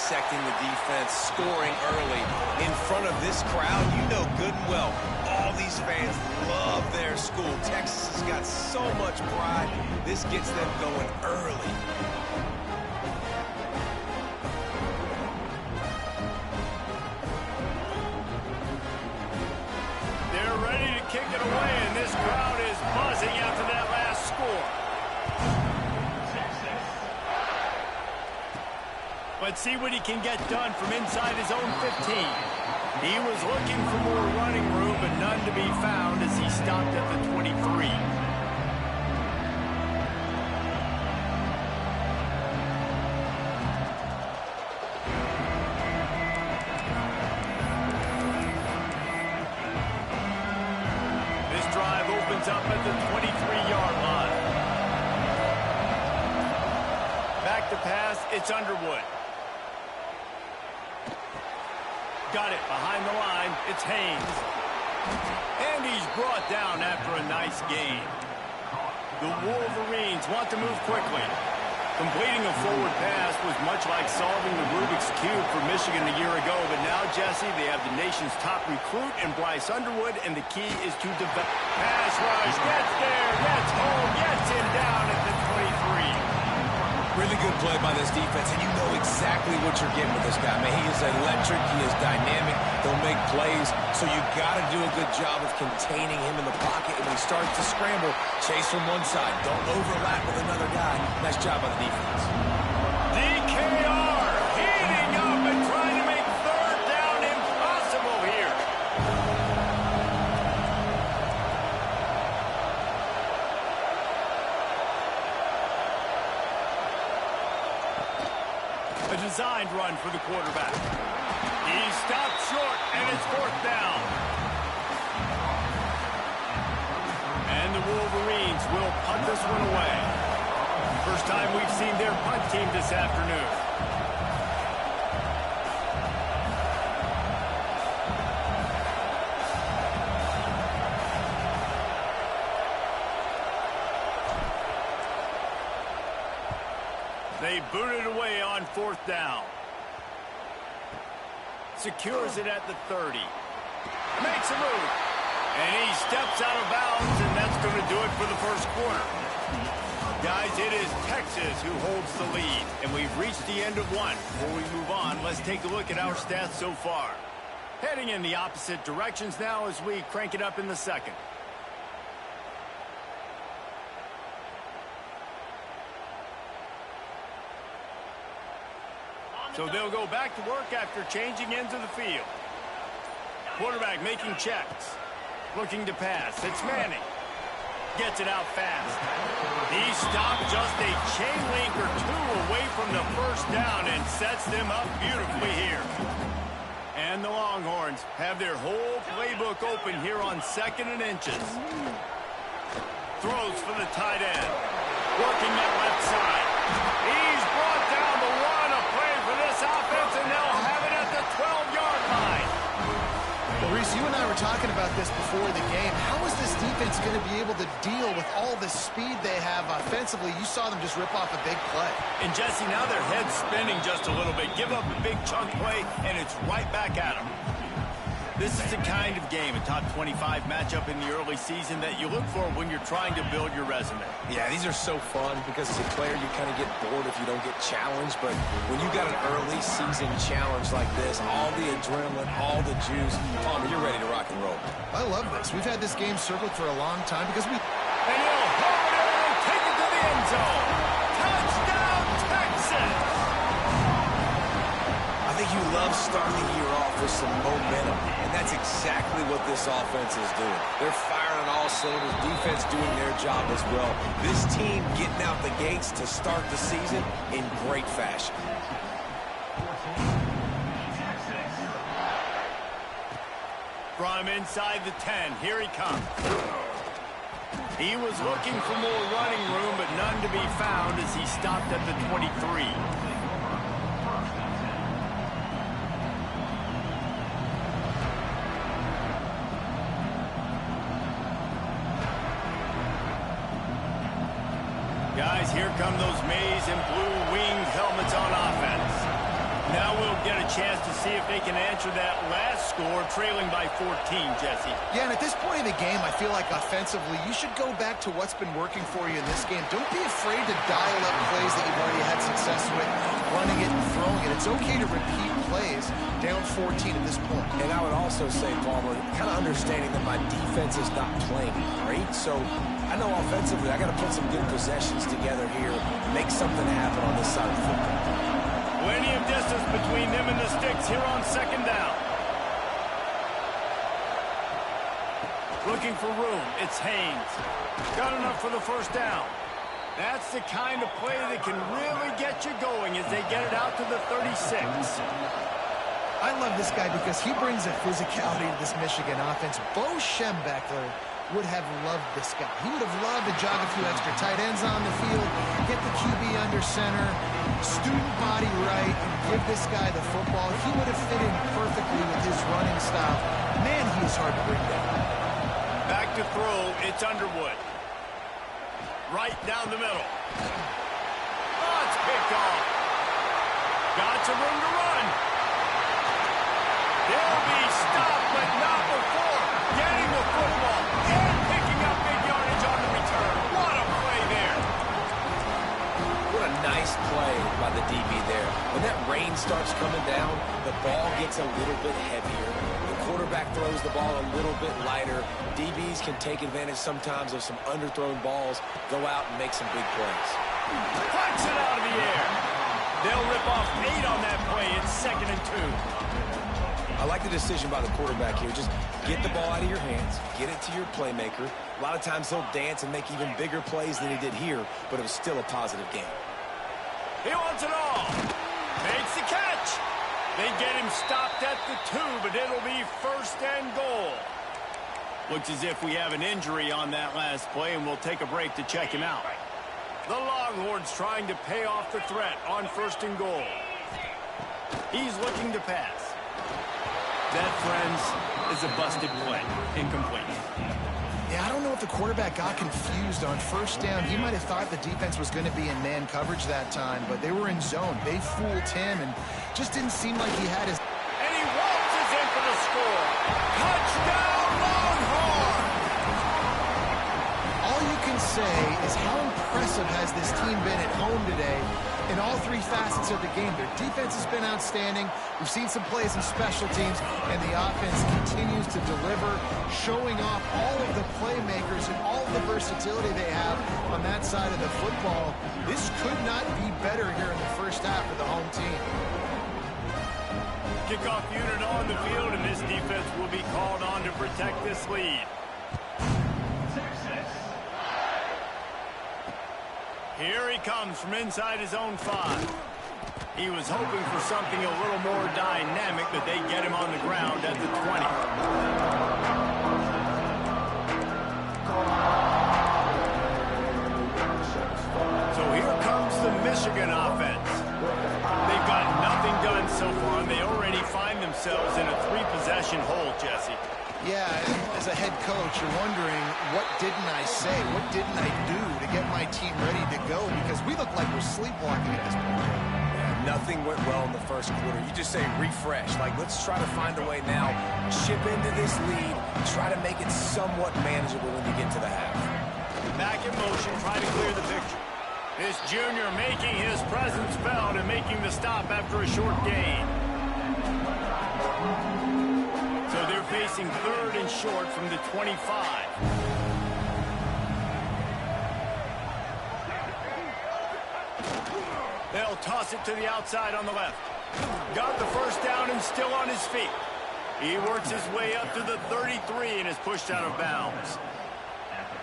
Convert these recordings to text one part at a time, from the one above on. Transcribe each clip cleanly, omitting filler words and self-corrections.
dissecting the defense, scoring early. In front of this crowd, you know good and well, all these fans love their school. Texas has got so much pride. This gets them going early. They're ready to kick it away, and this crowd is buzzing after that last score. Let's see what he can get done from inside his own 15. He was looking for more running room, but none to be found as he stopped at the 23. This drive opens up at the 23-yard line. Back to pass, it's Underwood. Got it behind the line. It's Haynes. And he's brought down after a nice gain. The Wolverines want to move quickly. Completing a forward pass was much like solving the Rubik's Cube for Michigan a year ago. But now, Jesse, they have the nation's top recruit in Bryce Underwood, and the key is to develop. Pass rush. Gets there. Gets home. Gets him down at the 23. Really good play by this defense, and you know exactly what you're getting with this guy. Man, he is electric, he is dynamic, he'll make plays, so you got to do a good job of containing him in the pocket. And when he starts to scramble, chase from one side, don't overlap with another guy. Nice job by the defense. DKR heating up and trying to make third down impossible here. A designed run for the quarterback. He stopped short, and it's fourth down. And the Wolverines will punt this one away. First time we've seen their punt team this afternoon. They boot it away on fourth down. Secures it at the 30. Makes a move. And he steps out of bounds, and that's going to do it for the first quarter. Guys, it is Texas who holds the lead, and we've reached the end of one. Before we move on, let's take a look at our stats so far. Heading in the opposite directions now as we crank it up in the second. So they'll go back to work after changing ends of the field. Quarterback making checks. Looking to pass. It's Manning. Gets it out fast. He stopped just a chain link or two away from the first down and sets them up beautifully here. And the Longhorns have their whole playbook open here on 2nd and inches. Throws for the tight end. Working that left side. He's brought down the one. A play for this offense, and they'll have it at the 12-yard line. Well, Reese, you and I were talking about this before the game. How is this defense going to be able to deal with all the speed they have offensively? You saw them just rip off a big play. And, Jesse, now their head's spinning just a little bit. Give up a big chunk play, and it's right back at them. This is the kind of game, a top 25 matchup in the early season, that you look for when you're trying to build your resume. Yeah, these are so fun because as a player, you kind of get bored if you don't get challenged. But when you got an early season challenge like this, all the adrenaline, all the juice, Palmer, you're ready to rock and roll. I love this. We've had this game circled for a long time because we... And he'll hold it and take it to the end zone. Touchdown, Texas! I think you love starting the year off with some momentum, and that's exactly what this offense is doing. They're firing on all cylinders, defense doing their job as well. This team getting out the gates to start the season in great fashion. From inside the 10, here he comes. He was looking for more running room, but none to be found as he stopped at the 23. Guys, here come those maize and blue winged helmets on offense. Now we'll get a chance to see if they can answer that last score, trailing by 14, Jesse. Yeah, and at this point in the game, I feel like offensively, you should go back to what's been working for you in this game. Don't be afraid to dial up plays that you've already had success with, running it and throwing it. It's okay to repeat plays down 14 at this point. And I would also say, Palmer, kind of understanding that my defense is not playing great, so I know offensively I got to put some good possessions together here, make something happen on this side of the football. Plenty of distance between them and the sticks here on second down. Looking for room. It's Haynes. Got enough for the first down. That's the kind of play that can really get you going as they get it out to the 36. I love this guy because he brings a physicality to this Michigan offense. Bo Schembechler would have loved this guy. He would have loved to jog a few extra tight ends on the field, get the QB under center, student body right, and give this guy the football. He would have fit in perfectly with his running style. Man, he is hard to bring down. Back to throw, it's Underwood. Right down the middle. Oh, it's picked off. Got some room to run. They'll be stopped, but not before getting the football and picking up big yardage on the return. What a play there. What a nice play by the DB there. When that rain starts coming down, the ball gets a little bit heavier. The quarterback throws the ball a little bit lighter. DBs can take advantage sometimes of some underthrown balls, go out and make some big plays. Punch it out of the air. They'll rip off 8 on that play. It's 2nd and 2. I like the decision by the quarterback here. Just get the ball out of your hands, get it to your playmaker. A lot of times he'll dance and make even bigger plays than he did here, but it was still a positive game. He wants it all. Makes the catch. They get him stopped at the 2, but it'll be 1st and goal. Looks as if we have an injury on that last play, and we'll take a break to check him out. The Longhorns trying to pay off the threat on 1st and goal. He's looking to pass. That, friends, is a busted play. Incomplete. Yeah, I don't know if the quarterback got confused on 1st down. He might have thought the defense was going to be in man coverage that time, but they were in zone. They fooled him and just didn't seem like he had his... And he waltzes in for the score. Touchdown, Longhorn! All you can say is how impressive has this team been at home today in all 3 facets of the game. Their defense has been outstanding. We've seen some plays in special teams, and the offense continues to deliver, showing off all of the playmakers and all of the versatility they have on that side of the football. This could not be better here in the first half for the home team. Kickoff unit on the field, and this defense will be called on to protect this lead. Here he comes from inside his own 5. He was hoping for something a little more dynamic, but they get him on the ground at the 20. So here comes the Michigan offense. They've got nothing done so far, and they already find themselves in a 3-possession hole, Jesse. Yeah, as a head coach, you're wondering, what didn't I say? What didn't I do to get my team ready to go? Because we look like we're sleepwalking at this point. Yeah, nothing went well in the first quarter. You just say refresh. Like, let's try to find a way now. Chip into this lead. Try to make it somewhat manageable when you get to the half. Back in motion, trying to clear the picture. This junior making his presence felt and making the stop after a short gain. So they're facing 3rd and short from the 25. They'll toss it to the outside on the left. Got the first down and still on his feet. He works his way up to the 33 and is pushed out of bounds.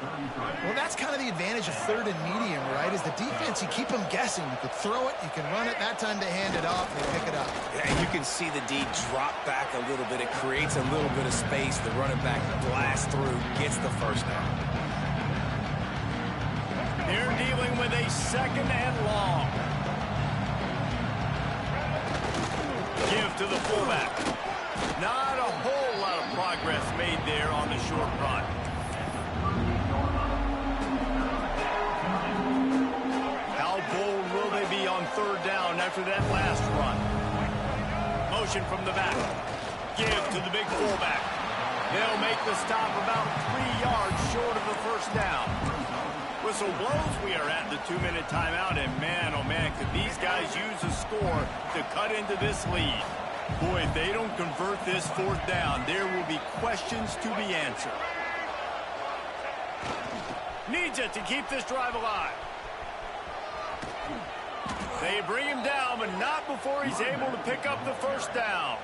Well, that's kind of the advantage of 3rd and medium, right? Is the defense, you keep them guessing. You could throw it, you can run it. That time they hand it off, they pick it up. Yeah, and you can see the D drop back a little bit. It creates a little bit of space. The running back blasts through, gets the first down. They're dealing with a 2nd and long. Give to the fullback. Not a whole lot of progress made there on the short run. How bold will they be on 3rd down after that last run? formation from the back. Give to the big fullback. They'll make the stop about 3 yards short of the first down. Whistle blows. We are at the 2-minute timeout, and man, oh man, could these guys use a score to cut into this lead. Boy, if they don't convert this 4th down, there will be questions to be answered. Needs it to keep this drive alive. They bring him down, but not before he's able to pick up the first down.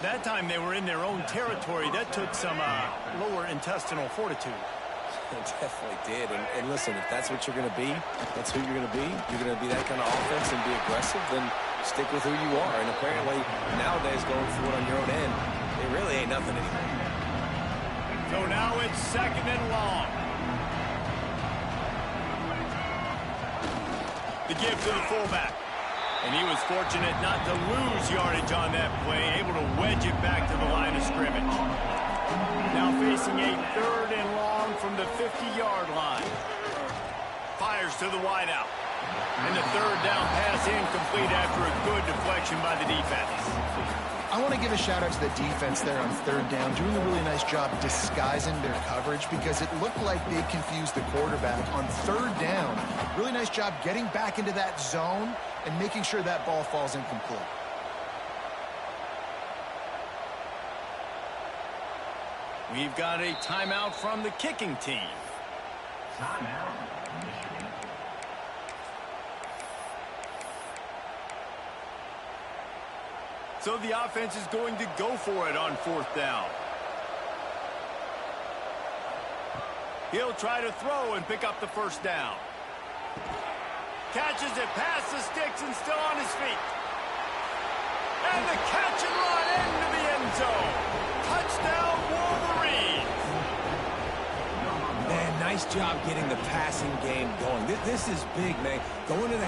That time they were in their own territory. That took some lower intestinal fortitude. It definitely did. And listen, if that's what you're going to be, that's who you're going to be. You're going to be that kind of offense and be aggressive, then stick with who you are. And apparently, nowadays, going for it on your own end, it really ain't nothing anymore. So now it's 2nd and long. The give to the fullback. And he was fortunate not to lose yardage on that play, able to wedge it back to the line of scrimmage. Now facing a 3rd and long from the 50-yard line. Fires to the wideout. And the 3rd down pass incomplete after a good deflection by the defense. I want to give a shout-out to the defense there on 3rd down, doing a really nice job disguising their coverage because it looked like they confused the quarterback on 3rd down. Really nice job getting back into that zone and making sure that ball falls incomplete. We've got a timeout from the kicking team. Timeout. So the offense is going to go for it on 4th down. He'll try to throw and pick up the first down. Catches it past the sticks and still on his feet. And the catch and run into the end zone. Touchdown, Wolverines. Man, nice job getting the passing game going. This is big, man. Going to the